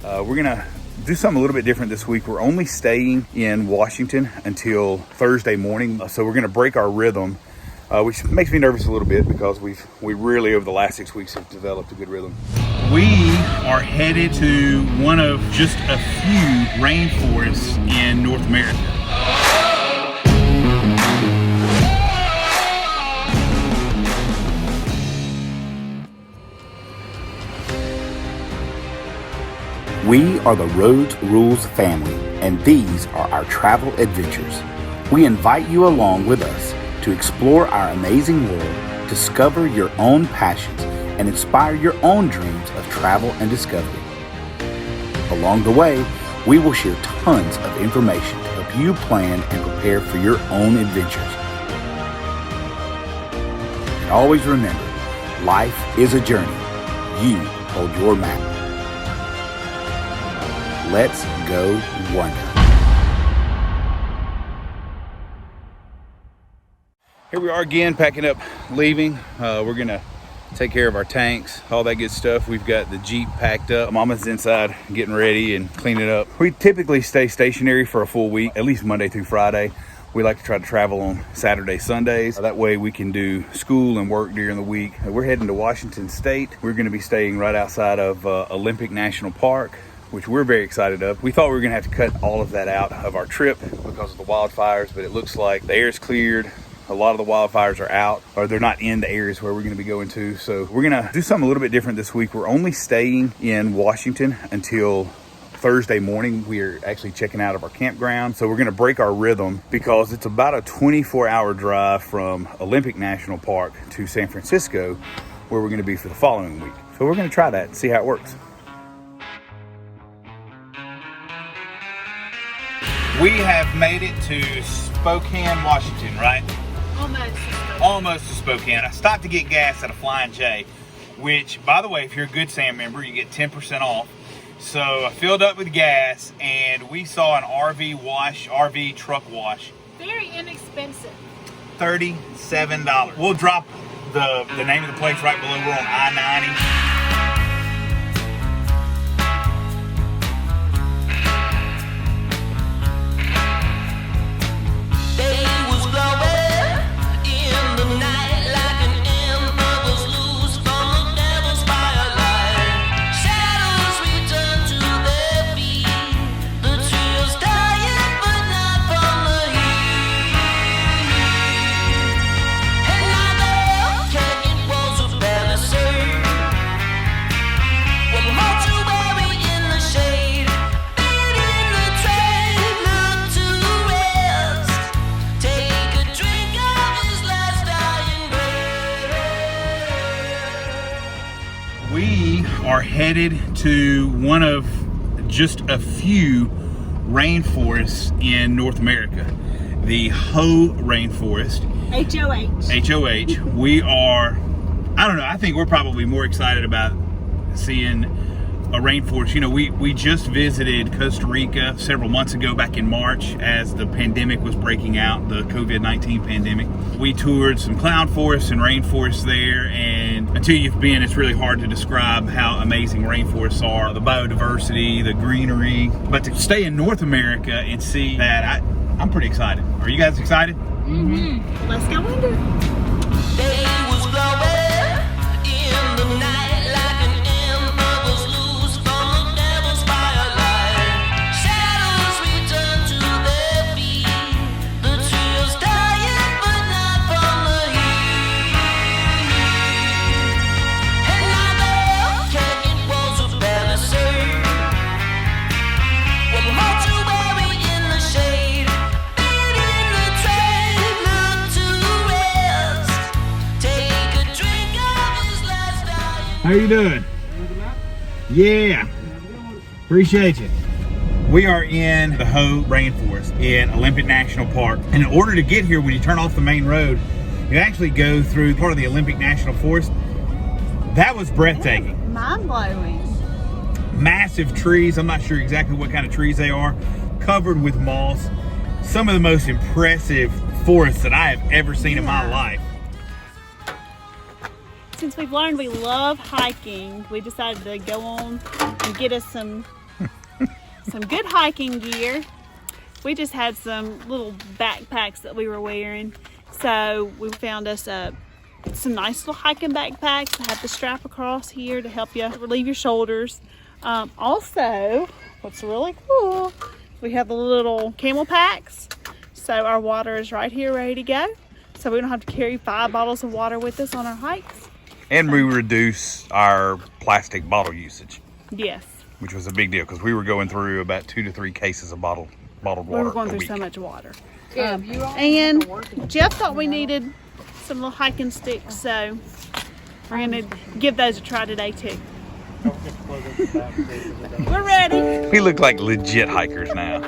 We're gonna do something a little bit different this week. We're only staying in Washington until Thursday morning. So we're gonna break our rhythm, which makes me nervous a little bit because we really over the last 6 weeks have developed a good rhythm. We are headed to one of just a few rainforests in North America. We are the Rhodes Rules Family, and these are our travel adventures. We invite you along with us to explore our amazing world, discover your own passions, and inspire your own dreams of travel and discovery. Along the way, we will share tons of information to help you plan and prepare for your own adventures. And always remember, life is a journey. You hold your map. Let's go wonder. Here we are again, packing up, leaving. We're gonna take care of our tanks, all that good stuff. We've got the Jeep packed up. Mama's inside getting ready and cleaning up. We typically stay stationary for a full week, at least Monday through Friday. We like to try to travel on Saturday, Sundays. That way we can do school and work during the week. We're heading to Washington State. We're gonna be staying right outside of Olympic National Park, which we're very excited of. We thought we were gonna have to cut all of that out of our trip because of the wildfires, but it looks like the air's cleared. A lot of the wildfires are out, or they're not in the areas where we're gonna be going to. So we're gonna do something a little bit different this week. We're only staying in Washington until Thursday morning. We're actually checking out of our campground. So we're gonna break our rhythm because it's about a 24-hour drive from Olympic National Park to San Francisco, where we're gonna be for the following week. So we're gonna try that and see how it works. We have made it to Spokane, Washington, right? Almost to Spokane. I stopped to get gas at a Flying J, which, by the way, if you're a Good Sam member, you get 10% off. So I filled up with gas, and we saw an RV truck wash. Very inexpensive. $37. We'll drop the name of the place right below. We're on I-90. We are headed to one of just a few rainforests in North America, the Hoh Rainforest. H-O-H. We are, I don't know, I think we're probably more excited about seeing a rainforest. You know, we just visited Costa Rica several months ago, back in March, as the pandemic was breaking out, the COVID-19 pandemic. We toured some cloud forests and rainforests there, and until you've been, it's really hard to describe how amazing rainforests are, the biodiversity, the greenery. But to stay in North America and see that, I'm pretty excited. Are you guys excited? Mm-hmm. Let's go wonder. Day was blowing in the night like an ember was loose from the devil's firelight. Shadows return to their feet. The trees dying, but not from the heat. And now the canyon walls are barely safe. One more to bury in the shade. Beating the train, look to rest. Take a drink of his last dying. How you doing? Yeah. Appreciate you. We are in the Hoh Rainforest in Olympic National Park. And in order to get here, when you turn off the main road, you actually go through part of the Olympic National Forest. That was breathtaking. Mind-blowing. Massive trees. I'm not sure exactly what kind of trees they are. Covered with moss. Some of the most impressive forests that I have ever seen in my life. Since we've learned we love hiking, we decided to go on and get us some some good hiking gear. We just had some little backpacks that we were wearing. So we found us some nice little hiking backpacks that have the strap across here to help you relieve your shoulders. Also, what's really cool, we have the little camel packs. So our water is right here ready to go. So we don't have to carry 5 bottles of water with us on our hikes. And we reduce our plastic bottle usage, Yes. which was a big deal because we were going through about 2 to 3 cases of bottled water. We were going a through week. so much water. And Jeff thought we needed some little hiking sticks, so we're gonna give those a try today too. We're ready. We look like legit hikers now.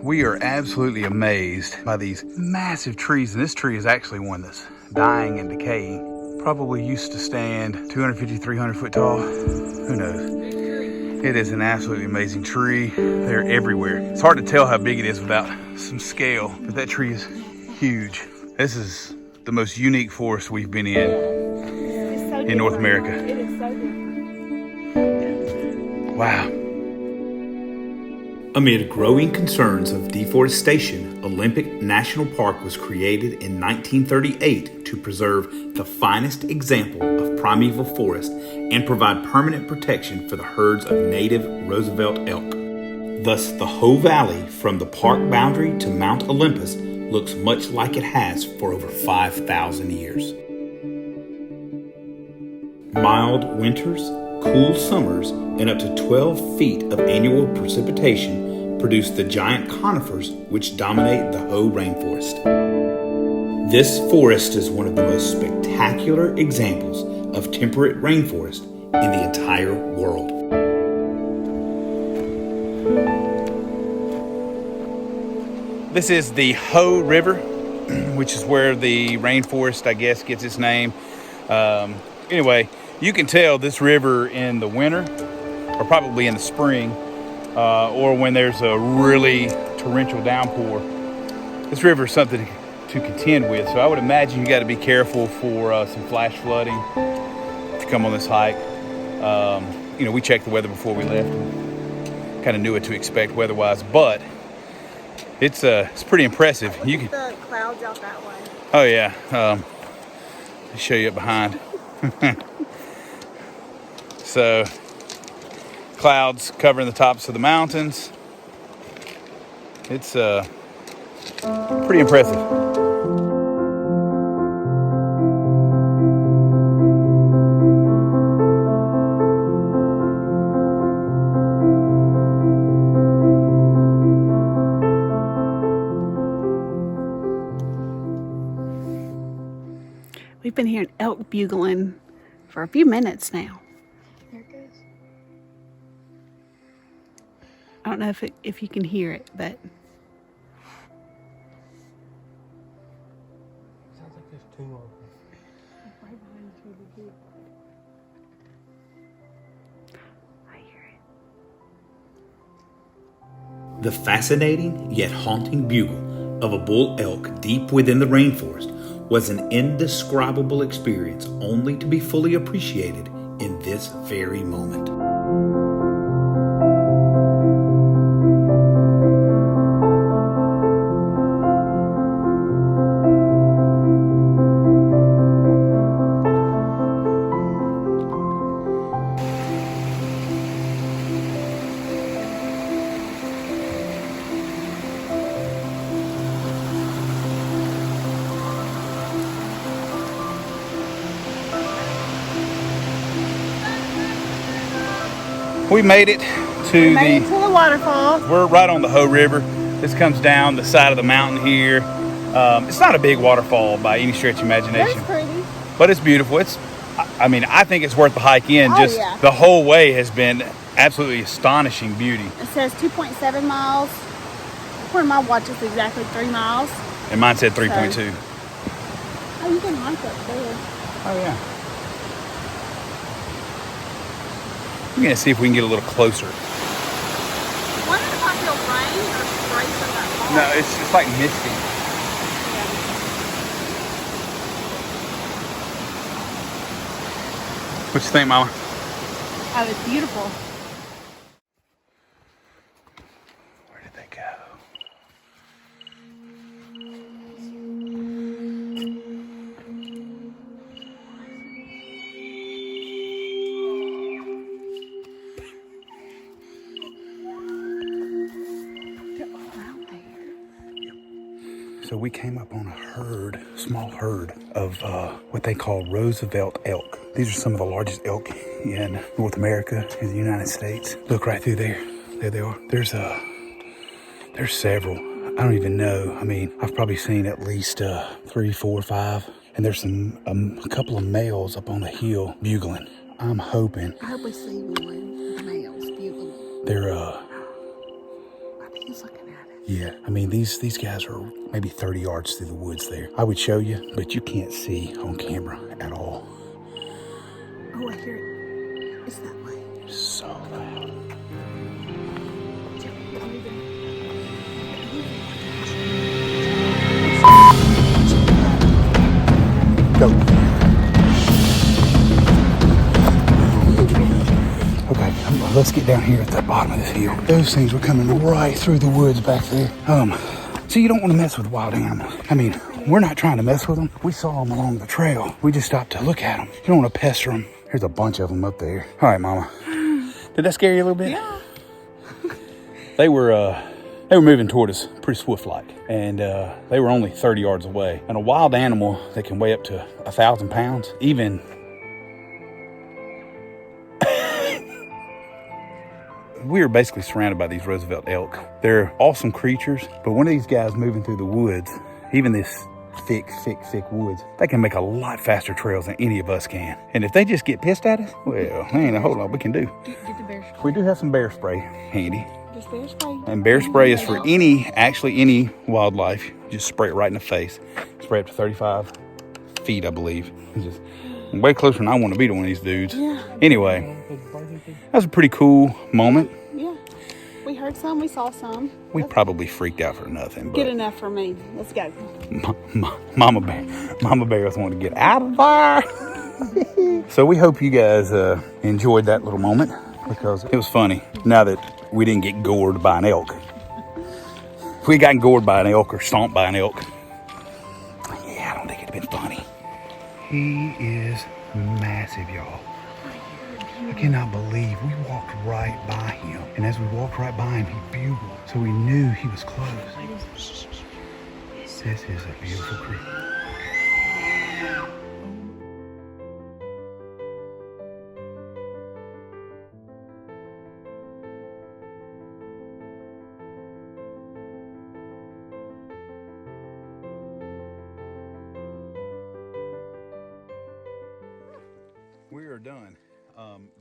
We are absolutely amazed by these massive trees, and this tree is actually one that's dying and decaying. Probably used to stand 250, 300 foot tall. Who knows? It is an absolutely amazing tree. They're everywhere. It's hard to tell how big it is without some scale, but that tree is huge. This is the most unique forest we've been in North America. It is so different. Wow. Amid growing concerns of deforestation, Olympic National Park was created in 1938 to preserve the finest example of primeval forest and provide permanent protection for the herds of native Roosevelt elk. Thus, the Hoh Valley from the park boundary to Mount Olympus looks much like it has for over 5,000 years. Mild winters, cool summers, and up to 12 feet of annual precipitation produce the giant conifers which dominate the Hoh Rainforest. This forest is one of the most spectacular examples of temperate rainforest in the entire world. This is the Hoh River, which is where the rainforest, I guess, gets its name. Anyway, you can tell this river in the winter, or probably in the spring, or when there's a really torrential downpour. This river is something to contend with, so I would imagine you got to be careful for some flash flooding if you come on this hike. We checked the weather before we left, and kind of knew what to expect weather-wise, but it's pretty impressive. You can the clouds out that way. Oh yeah, I'll show you up behind. So, clouds covering the tops of the mountains. It's pretty impressive. We've been hearing elk bugling for a few minutes now. There it goes. I don't know if you can hear it, but Sounds like there's 2 more. I hear it. The fascinating yet haunting bugle of a bull elk deep within the rainforest was an indescribable experience only to be fully appreciated in this very moment. We made it to the waterfall. We're right on the Hoh River. This comes down the side of the mountain here. It's not a big waterfall by any stretch of imagination, That's pretty. but it's beautiful. I think it's worth the hike in. Oh, Just yeah. the whole way has been absolutely astonishing beauty. It says 2.7 miles. According to my watch, it's exactly 3 miles. And mine said 3.2. Oh, you can hike up there. Oh yeah. We're gonna see if we can get a little closer. Wonder if I feel rain or spray from that No, it's like misty. What you think, Mama? Oh, it's beautiful. Where did they go? So we came up on a small herd of what they call Roosevelt elk. These are some of the largest elk in North America, in the United States. Look right through there. There they are. There's several. I don't even know. I mean, I've probably seen at least 3, 4, 5. And there's a couple of males up on the hill bugling. I'm hoping. I hope we see one of the males bugling. They're I think he's looking at it. yeah, I mean, these guys are maybe 30 yards through the woods there. I would show you, but you can't see on camera at all. Oh, I hear it. It's that way. So loud. Go. Okay, let's get down here at the bottom of this hill. Those things were coming right through the woods back there. So you don't want to mess with wild animals. I mean, we're not trying to mess with them. We saw them along the trail. We just stopped to look at them. You don't want to pester them. There's a bunch of them up there. All right, Mama. Did that scare you a little bit? Yeah. They were moving toward us pretty swift-like, and they were only 30 yards away. And a wild animal that can weigh up to 1,000 pounds, even we were basically surrounded by these Roosevelt elk. They're awesome creatures, but one of these guys moving through the woods, even this thick woods, they can make a lot faster trails than any of us can. And if they just get pissed at us, well, there ain't a whole lot we can do. Get the bear spray. We do have some bear spray handy. Just bear spray. And bear spray is for any wildlife. Just spray it right in the face. Spray up to 35 feet, I believe. It's just way closer than I want to be to one of these dudes. Yeah. Anyway, that was a pretty cool moment. Yeah. We heard some, we saw some. We probably freaked out for nothing. But Good enough for me. Let's go. Mama Bear was wanting to get out of there. So we hope you guys enjoyed that little moment, because it was funny. Now that we didn't get gored by an elk. If we got gored by an elk or stomped by an elk, yeah, I don't think it'd been funny. He is massive, y'all. I cannot believe we walked right by him. And as we walked right by him, he bugled. So we knew he was close. This is a beautiful creek. We are done.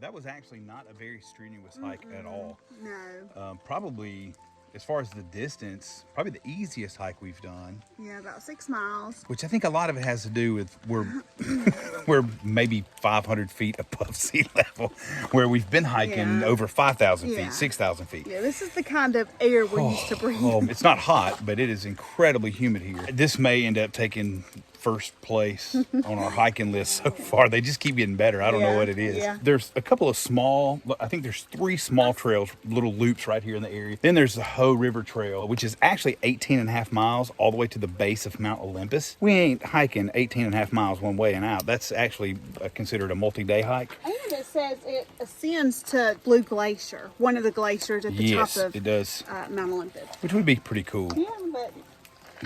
That was actually not a very strenuous hike at all. No. Probably, as far as the distance, probably the easiest hike we've done. Yeah, about 6 miles. Which I think a lot of it has to do with we're maybe 500 feet above sea level, where we've been hiking over 5,000 feet, 6,000 feet. Yeah, this is the kind of air we're used to breathing. It's not hot, but it is incredibly humid here. This may end up taking first place on our hiking list so far. They just keep getting better. I don't know what it is. Yeah. There's a couple of small, I think there's 3 small trails, little loops right here in the area. Then there's the Hoh River Trail, which is actually 18.5 miles all the way to the base of Mount Olympus. We ain't hiking 18.5 miles one way and out. That's actually considered a multi-day hike. And it says it ascends to Blue Glacier, one of the glaciers at the top of it does. Mount Olympus. Which would be pretty cool. Yeah,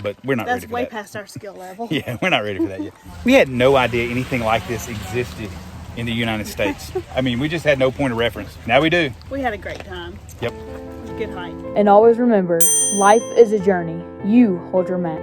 But we're not ready that's for way that. past our skill level. Yeah, we're not ready for that yet. We had no idea anything like this existed in the United States. I mean, we just had no point of reference. Now we do. We had a great time. Yep. It was a good hike. And always remember, life is a journey. You hold your map.